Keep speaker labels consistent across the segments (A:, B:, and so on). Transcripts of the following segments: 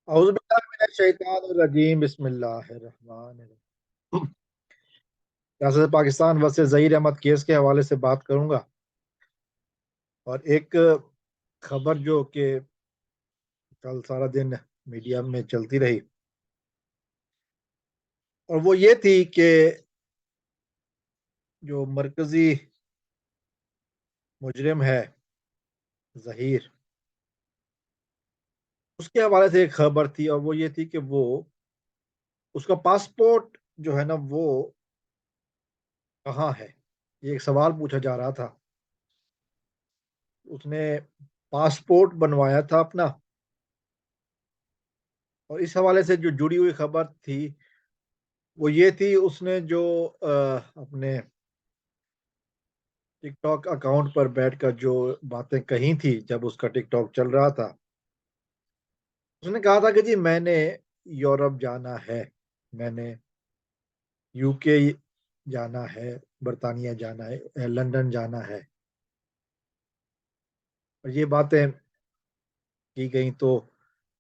A: औज़ु बिल्लाहि मिनश शैतानिर रजीम बिस्मिल्लाहिर रहमानिर रहीम। सियासत Pakistan versus Zaheer Ahmad case के हवाले से बात करूंगा और एक खबर जो कि कल सारा दिन मीडिया में चलती रही और वो ये थी कि जो मरकजी मुजरिम है ज़हीर, उसके हवाले से एक खबर थी और वो ये थी कि वो उसका पासपोर्ट जो है ना वो कहाँ है। ये एक सवाल पूछा जा रहा था। उसने पासपोर्ट बनवाया था अपना, और इस हवाले से जो जुड़ी हुई खबर थी वो ये थी, उसने जो अपने टिकटॉक अकाउंट पर बैठकर जो बातें कही थी जब उसका टिकटॉक चल रहा था, उसने कहा था कि जी मैंने यूरोप जाना है, मैंने यूके जाना है, बर्तानिया जाना है, लंदन जाना है। और ये बातें की गई तो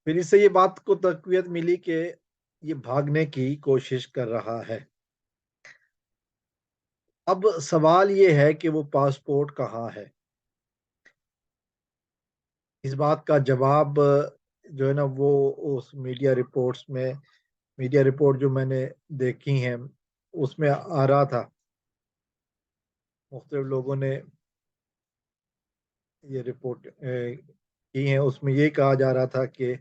A: फिर इससे ये बात को तक़वियत मिली कि ये भागने की कोशिश कर रहा है। अब सवाल ये है कि वो पासपोर्ट कहाँ है। इस बात का जवाब जो है ना वो उस मीडिया रिपोर्ट जो मैंने देखी हैं उसमें आ रहा था। मुख्तलिफ लोगों ने ये रिपोर्ट की हैं, उसमें ये कहा जा रहा था कि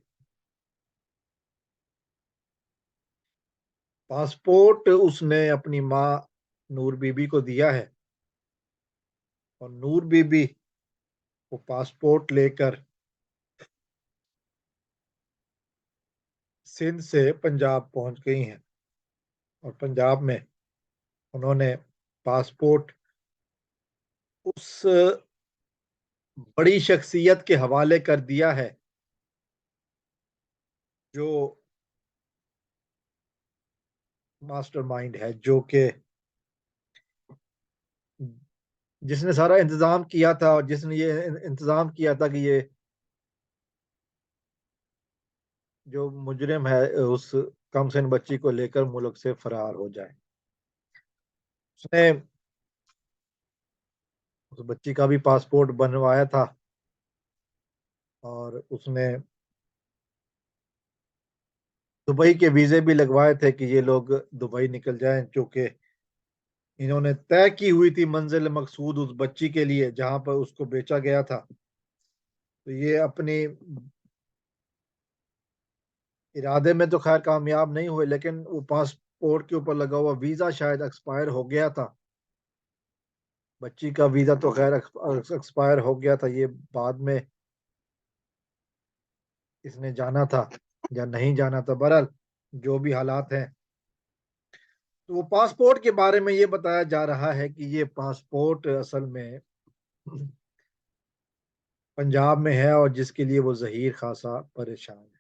A: पासपोर्ट उसने अपनी माँ नूर बीबी को दिया है और नूर बीबी वो पासपोर्ट लेकर सिंध से पंजाब पहुंच गई हैं और पंजाब में उन्होंने पासपोर्ट उस बड़ी शख्सियत के हवाले कर दिया है जो मास्टरमाइंड है, जो कि जिसने सारा इंतजाम किया था और जिसने ये इंतजाम किया था कि ये जो मुजरिम है उस कमसिन बच्ची को लेकर मुल्क से फरार हो जाए। उसने उस बच्ची का भी पासपोर्ट बनवाया था और उसने दुबई के वीजे भी लगवाए थे कि ये लोग दुबई निकल जाएं, क्योंकि इन्होंने तय की हुई थी मंजिल मकसूद उस बच्ची के लिए जहां पर उसको बेचा गया था। तो ये अपनी इरादे में तो खैर कामयाब नहीं हुए, लेकिन वो पासपोर्ट के ऊपर लगा हुआ वीजा शायद एक्सपायर हो गया था। बच्ची का वीजा तो खैर एक्सपायर हो गया था, ये बाद में इसने जाना था या नहीं जाना था, बहरहाल जो भी हालात हैं। तो वो पासपोर्ट के बारे में ये बताया जा रहा है कि ये पासपोर्ट असल में पंजाब में है और जिसके लिए वो ज़हीर खासा परेशान है,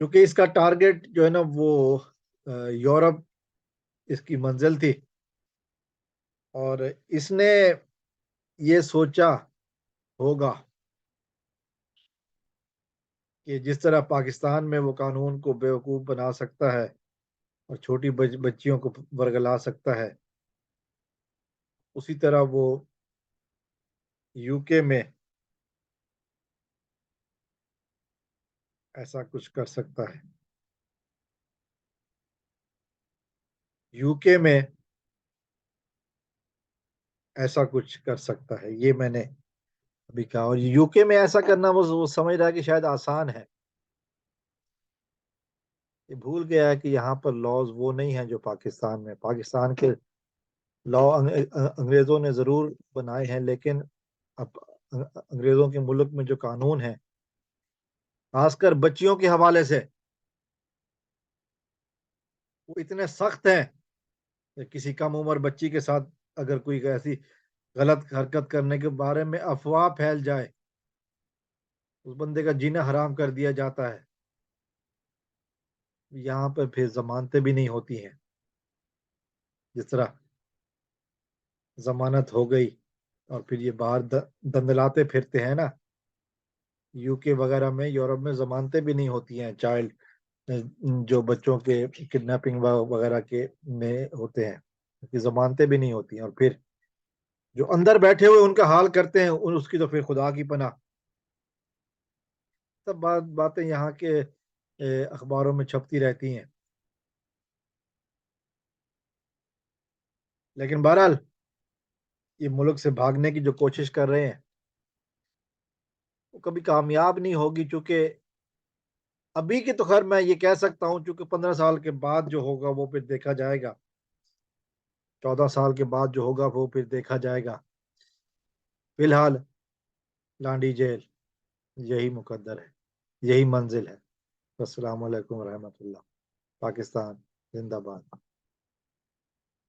A: क्योंकि इसका टारगेट जो है ना वो यूरोप इसकी मंजिल थी। और इसने ये सोचा होगा कि जिस तरह पाकिस्तान में वो कानून को बेवकूफ़ बना सकता है और छोटी बच्चियों को वर्गला सकता है, उसी तरह वो यूके में ऐसा कुछ कर सकता है। यूके में ऐसा कुछ कर सकता है, ये मैंने अभी कहा। और यूके में ऐसा करना वो समझ रहा है कि शायद आसान है। ये भूल गया है कि यहाँ पर लॉज वो नहीं है जो पाकिस्तान में। पाकिस्तान के लॉ अंग्रेजों ने जरूर बनाए हैं, लेकिन अब अंग्रेजों के मुल्क में जो कानून है, खासकर बच्चियों के हवाले से, वो इतने सख्त हैं कि किसी कम उम्र बच्ची के साथ अगर कोई ऐसी गलत हरकत करने के बारे में अफवाह फैल जाए, उस बंदे का जीना हराम कर दिया जाता है। यहाँ पर फिर जमानतें भी नहीं होती हैं। जिस तरह जमानत हो गई और फिर ये बाहर दंदलाते फिरते हैं ना, यूके वगैरह में, यूरोप में जमानतें भी नहीं होती हैं चाइल्ड, जो बच्चों के किडनैपिंग वगैरह के में होते हैं, उसकी जमानतें भी नहीं होती हैं। और फिर जो अंदर बैठे हुए उनका हाल करते हैं, उसकी तो फिर खुदा की पनाह। सब बातें यहाँ के अखबारों में छपती रहती हैं। लेकिन बहरहाल ये मुल्क से भागने की जो कोशिश कर रहे हैं वो कभी कामयाब नहीं होगी, क्योंकि अभी की तो खैर मैं ये कह सकता हूँ, क्योंकि 15 साल के बाद जो होगा वो फिर देखा जाएगा, 14 साल के बाद जो होगा वो फिर देखा जाएगा। फिलहाल लांडी जेल यही मुकद्दर है, यही मंजिल है। अस्सलाम वालेकुम रहमतुल्लाह। पाकिस्तान जिंदाबाद।